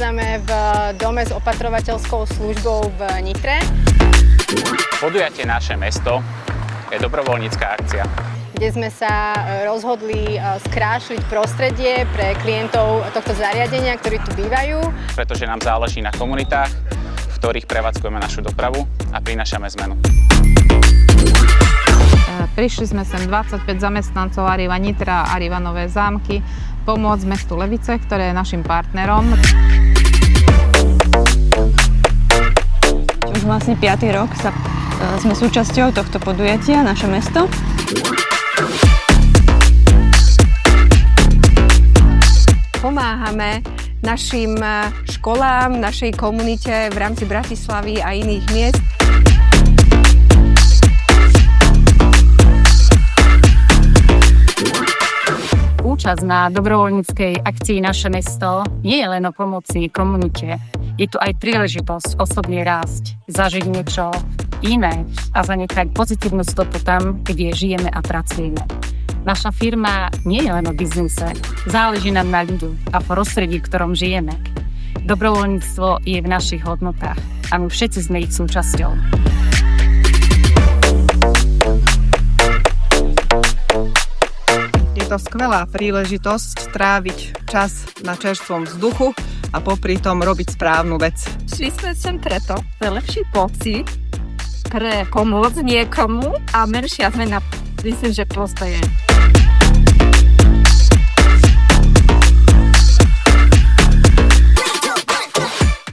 nachádzame v dome s opatrovateľskou službou v Nitre. Podujatie Naše mesto je dobrovoľnícka akcia, kde sme sa rozhodli skrášliť prostredie pre klientov tohto zariadenia, ktorí tu bývajú. pretože nám záleží na komunitách, v ktorých prevádzkujeme našu dopravu a prinášame zmenu. Prišli sme sem 25 zamestnancov Arriva Nitra a Arriva Nové Zámky pomôcť mestu Levice, ktoré je našim partnerom. Už vlastne 5. rok sme súčasťou tohto podujatia Naše mesto. Pomáhame našim školám, našej komunite v rámci Bratislavy a iných miest. Účasť na dobrovoľníckej akcii Naše mesto nie je len o pomoci komunite. Je tu aj príležitosť osobne rásť, zažiť niečo iné a zanechať pozitívnu stopu tam, kde žijeme a pracujeme. Naša firma nie je len o biznise, záleží nám na ľudu a prostredí, v ktorom žijeme. Dobrovoľníctvo je v našich hodnotách a my všetci sme ich súčasťou. Je to skvelá príležitosť tráviť čas na čerstvom vzduchu a popri tom robiť správnu vec. Šli sme sem preto, pre lepší pocit, pre pomôcť niekomu a menšia zmena, myslím, že proste je.